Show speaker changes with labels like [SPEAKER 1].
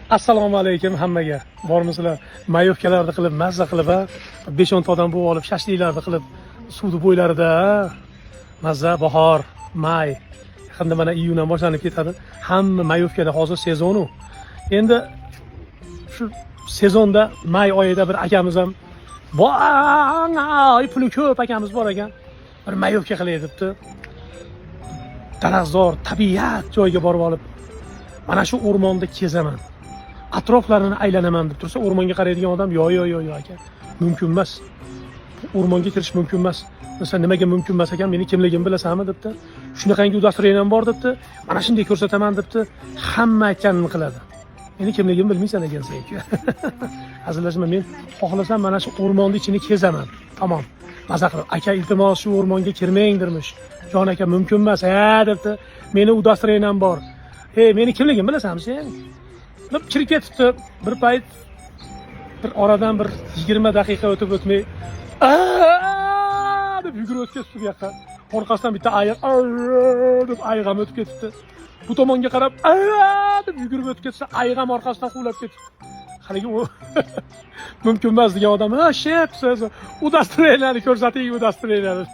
[SPEAKER 1] Assalomu alaykum hammaga. Bormisizlar? Mayovkalarni qilib, mazza qilib, 5-10 ta odam bo'lib olib, shashliklarni qilib, suvni bo'ylarida mazza bahor, may. Yaqinda mana iyundan boshlanib ketadi. Hamma mayovkada hozir sezonu. Endi shu sezonda may oyida bir akamiz ham voy puli ko'p akamiz bor ekan. Bir mayovka qilay debdi. Daraxtzor, tabiat joyiga borib olib, mana shu o'rmonda kezaman. Atroflarini aylanaman deb tursa, o'rmonga qaraydigan odam yo'q aka. Mumkin emas. O'rmonga kirish mumkin emas. Mesela nimaga mumkin emas ekan, meni kimligimni bilasanmi debdi. Shunaqangi udastiriyan ham bor debdi. Mana shunday ko'rsataman debdi. Hamma aytganini qiladi. Meni kimligimni bilmaysan ekan sen. Hazillashma, men xohlasam mana shu o'rmonning ichini kezaman. Tamom. Maza qilib, aka iltimos shu o'rmonga kirmangdirmish. Jon aka mumkin emas, debdi. Meni udastiriyan ham bor. Meni kimligimni bilasanmi sen? Deb kirib ketibdi. Bir payt bir oradan bir 20 daqiqa o'tib o'tmay deb yugurib o'tib ketibdi bu yoqqa. Orqasidan bitta ayiq deb ayiq ham o'tib ketibdi. Bu tomonga qarab deb yugurib o'tib ketsa, ayiq ham orqasidan quvlab ketibdi. Haligi u mumkin emas degan odam, shep siz udastiriyanlarni ko'rsating, udastiriyanlarni.